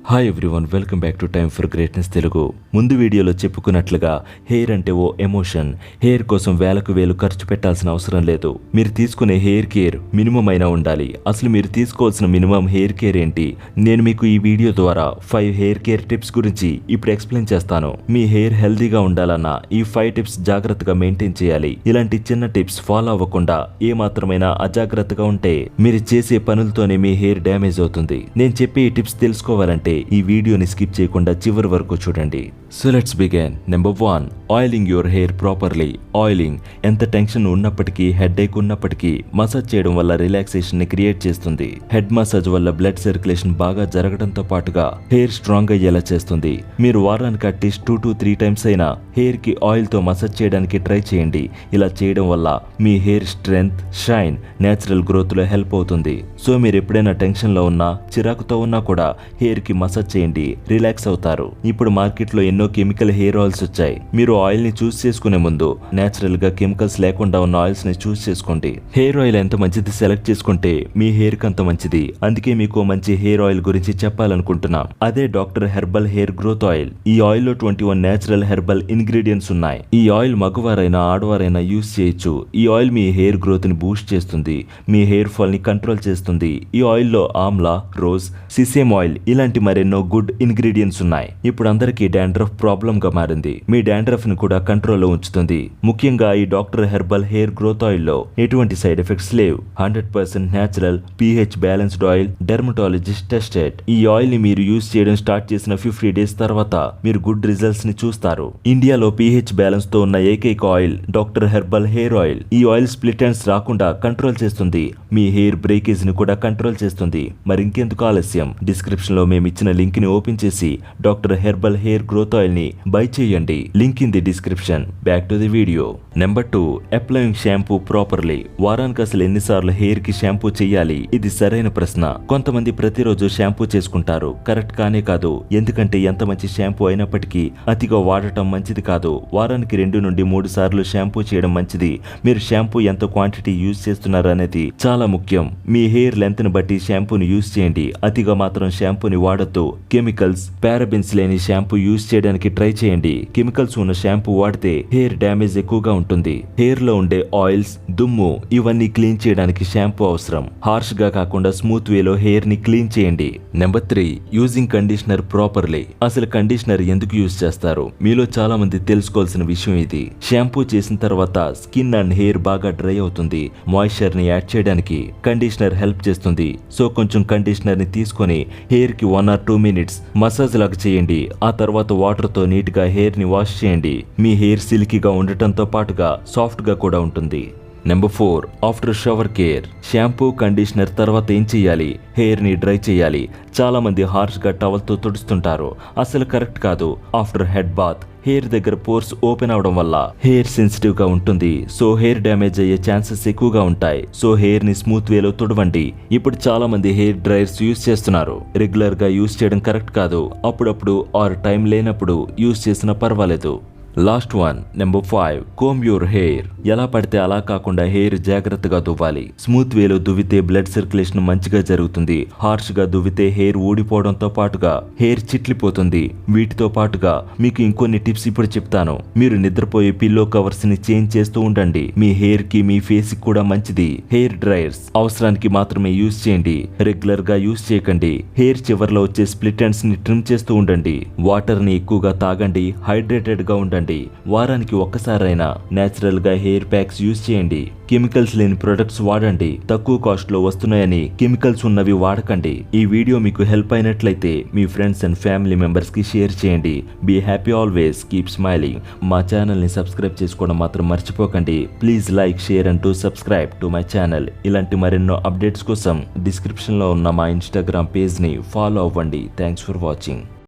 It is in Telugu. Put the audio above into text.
Hi everyone, welcome back to time for greatness Telugu. ముందు వీడియోలో చెప్పుకున్నట్లుగా హెయిర్ అంటే ఓ ఎమోషన్. హెయిర్ కోసం వేలకు వేలు ఖర్చు పెట్టాల్సిన అవసరం లేదు. మీరు తీసుకునే హెయిర్ కేర్ మినిమం అయినా ఉండాలి. అసలు మీరు తీసుకోవాల్సిన మినిమం హెయిర్ కేర్ ఏంటి? నేను మీకు ఈ వీడియో ద్వారా 5 హెయిర్ కేర్ టిప్స్ గురించి ఇప్పుడు ఎక్స్ప్లెయిన్ చేస్తాను. మీ హెయిర్ హెల్దీగా ఉండాలన్నా ఈ 5 టిప్స్ జాగ్రత్తగా మెయింటైన్ చేయాలి. ఇలాంటి చిన్న టిప్స్ ఫాలో అవ్వకుండా ఏ మాత్రమైనా అజాగ్రత్తగా ఉంటే మీరు చేసే పనులతోనే మీ హెయిర్ డ్యామేజ్ అవుతుంది. నేను చెప్పే ఈ టిప్స్ తెలుసుకోవాలంటే ఈ వీడియోని స్కిప్ చేయకుండా చివరి వరకు చూడండి. So let's begin. Number 1, oiling your hair properly. Oiling ఎంత టెన్షన్ ఉన్నప్పటికీ, హెడేక్ ఉన్నప్పటికీ మసాజ్ చేయడం వల్ల రిలాక్సేషన్ ని క్రియేట్ చేస్తుంది. హెడ్ మసాజ్ వల్ల బ్లడ్ సర్క్యులేషన్ బాగా జరగడంతో పాటుగా హెయిర్ స్ట్రాంగ్ అయ్యేలా చేస్తుంది. మీరు వారానికి అట్లీస్ట్ 2 to 3 టైమ్స్ అయినా హెయిర్ కి ఆయిల్ తో మసాజ్ చేయడానికి ట్రై చేయండి. ఇలా చేయడం వల్ల మీ hair strength, shine, natural growth లో హెల్ప్ అవుతుంది. సో మీరు ఎప్పుడైనా టెన్షన్ లో ఉన్నా, చిరాకుతో ఉన్నా కూడా హెయిర్ కి మసాజ్ చేయండి, రిలాక్స్ అవుతారు. ఇప్పుడు మార్కెట్ లో ఎన్నో కెమికల్ హెయిర్ ఆయిల్స్ వచ్చాయి. మీరు ఆయిల్ ని చూస్ చేసుకునే ముందు నేచురల్ గా కెమికల్స్ లేకుండా ఉన్న ఆయిల్స్ ని చూస్ చేసుకోండి. హెయిర్ ఆయిల్ ఎంత మంచిది సెలెక్ట్ చేసుకుంటే మీ హెయిర్ కి అంత మంచిది. అందుకే మీకు మంచి హెయిర్ ఆయిల్ గురించి చెప్పాలనుకుంటున్నాం. అదే doctor herbal hair growth oil. ఈ ఆయిల్ లో 21 నేచురల్ హెర్బల్ ఇంగ్రీడియంట్స్ ఉన్నాయి. ఈ ఆయిల్ మగవారైనా ఆడవారైనా యూస్ చేయొచ్చు. ఈ ఆయిల్ మీ హెయిర్ గ్రోత్ ని బూస్ట్ చేస్తుంది, మీ హెయిర్ ఫాల్ ని కంట్రోల్ చేస్తుంది. ఈ ఆయిల్ లో ఆమ్లా, రోజ్, సిసేమ్ ఆయిల్ ఇలాంటి మరెన్నో గుడ్ ఇంగ్రీడియంట్స్ ఉన్నాయి. ఇప్పుడు అందరికీ డాండ్రఫ్ ప్రాబ్లం గా మారింది. మీ డాండ్రఫ్ ని కూడా కంట్రోల్లో ఉంచుతుంది. ముఖ్యంగా ఈ doctor herbal hair growth oil లో ఎటువంటి సైడ్ ఎఫెక్ట్స్ లేవు. 100% natural, pH balanced oil, dermatologist tested. ఈ ఆయిల్ ని మీరు యూస్ చేయడం స్టార్ట్ చేసిన 50 డేస్ తర్వాత మీరు గుడ్ రిజల్ట్స్ ని చూస్తారు. ఇండియాలో pH బ్యాలెన్స్ తో ఉన్న ఏకైక oil doctor herbal hair oil. ఈ ఆయిల్ స్ప్లిట్ ఎండ్స్ రాకుండా కంట్రోల్ చేస్తుంది. మీ హెయిర్ బ్రేకేజ్ ని కూడా కంట్రోల్ చేస్తుంది. మరి ఇంకెందుకు ఆలస్యం? డిస్క్రిప్షన్ లో మేము ఇచ్చిన లింక్ ని ఓపెన్ చేసి doctor herbal hair growth oil ని బై చేయండి. Link in the description. Back to the video. Number 2, applying shampoo properly. వారానికి అసలు ఎన్నిసార్లు హెయిర్ కి షాంపూ చేయాలి? ఇది సరైన ప్రశ్న. కొంతమంది ప్రతిరోజు షాంపూ చేసుకుంటారు. కరెక్ట్ కానే కాదు. ఎందుకంటే ఎంత మంచి షాంపూ అయినప్పటికీ అతిగా వాడటం మంచిది కాదు. వారానికి 2 నుండి 3 సార్లు షాంపూ చేయడం మంచిది. మీరు షాంపూ ఎంత క్వాంటిటీ యూజ్ చేస్తున్నారు అనేది చాలా ముఖ్యం. మీ హెయిర్ లెంత్ ని బట్టి షాంపూని యూజ్ చేయండి. అతిగా మాత్రం షాంపూని వాడొద్దు. కెమికల్స్, పారాబెన్స్ లేని షాంపూ యూజ్ చేయడానికి ట్రై చేయండి. కెమికల్స్ ఉన్న షాంపూ వాడితే హెయిర్ డ్యామేజ్ ఎక్కువగా ఉంటుంది. హెయిర్ లో ఉండే ఆయిల్స్, దుమ్ము ఇవన్నీ క్లీన్ చేయడానికి షాంపూ అవసరం. హార్ష్ గా కాకుండా స్మూత్ వేలో హెయిర్ ని క్లీన్ చేయండి. Number 3, using conditioner properly. అసలు కండిషనర్ ఎందుకు యూజ్ చేస్తారు? మీలో చాలా మంది తెలుసుకోవాల్సిన విషయం ఇది. షాంపూ చేసిన తర్వాత స్కిన్ అండ్ హెయిర్ బాగా డ్రై అవుతుంది. మాయిశ్చర్ ని యాడ్ చేయడానికి కండిషనర్ హెల్ప్ చేస్తుంది. సో కొంచెం కండిషనర్ ని తీసుకొని హెయిర్ కి 1 or 2 minutes మసాజ్ లాగా చేయండి. ఆ తర్వాత వాటర్ తో నీట్ గా హెయిర్ ని వాష్ చేయండి. మీ హెయిర్ సిల్కీగా ఉండటంతో పాటుగా సాఫ్ట్ గా కూడా ఉంటుంది. Number 4, after shower care. Shampoo, conditioner తర్వాత ఏం చేయాలి? హెయిర్ ని డ్రై చేయాలి. చాలా మంది హార్ష్ గా టవల్ తో తుడుస్తుంటారు. అసలు కరెక్ట్ కాదు. ఆఫ్టర్ హెడ్ బాత్ హెయిర్ దగ్గర పోర్స్ ఓపెన్ అవడం వల్ల హెయిర్ సెన్సిటివ్ గా ఉంటుంది. సో హెయిర్ డ్యామేజ్ అయ్యే ఛాన్సెస్ ఎక్కువగా ఉంటాయి. సో హెయిర్ ని స్మూత్ వేలో తుడవండి. ఇప్పుడు చాలా మంది హెయిర్ డ్రైయర్స్ యూస్ చేస్తున్నారు. రెగ్యులర్ గా యూస్ చేయడం కరెక్ట్ కాదు. అప్పుడప్పుడు ఆర్ టైం లేనప్పుడు యూస్ చేసినా పర్వాలేదు. Last 1, number 5, comb your hair. ఎలా పడితే అలా కాకుండా హెయిర్ జాగ్రత్తగా దువ్వాలి. స్మూత్ వేలో దువ్వితే బ్లడ్ సర్క్యులేషన్ మంచిగా జరుగుతుంది. హార్ష్ గా దువ్వితే హెయిర్ ఊడిపోవడంతో పాటుగా హెయిర్ చిట్లిపోతుంది. వీటితో పాటుగా మీకు ఇంకొన్ని టిప్స్ ఇప్పుడు చెప్తాను. మీరు నిద్రపోయే పిల్లో కవర్స్ ని చేంజ్ చేస్తూ ఉండండి. మీ హెయిర్ కి, మీ ఫేస్ కి కూడా మంచిది. హెయిర్ డ్రైయర్స్ అవసరానికి మాత్రమే యూస్ చేయండి. రెగ్యులర్ గా యూస్ చేయకండి. హెయిర్ చివర్లో వచ్చే స్ప్లిట్ ఎండ్స్ ని ట్రిమ్ చేస్తూ ఉండండి. వాటర్ ని ఎక్కువగా తాగండి. హైడ్రేటెడ్ గా ఉండండి. వారానికి ఒక్కసారైనా నేచురల్ గా హెయిర్ ప్యాక్స్ యూజ్ చేయండి. కెమికల్స్ లేని ప్రొడక్ట్స్ వాడండి. తక్కువ కాస్ట్ లో వస్తున్నాయని కెమికల్స్ ఉన్నవి వాడకండి. ఈ వీడియో మీకు హెల్ప్ అయినట్లయితే మీ ఫ్రెండ్స్ అండ్ ఫ్యామిలీ మెంబర్స్ కి షేర్ చేయండి. Be happy always, keep smiling. మా ఛానల్ ని సబ్స్క్రైబ్ చేసుకోవడం మాత్రం మర్చిపోకండి. Please like, share and subscribe to my channel. ఇలాంటి మరెన్నో అప్డేట్స్ కోసం డిస్క్రిప్షన్ లో ఉన్న మా ఇన్స్టాగ్రామ్ పేజ్ ని ఫాలో అవ్వండి. Thanks for watching.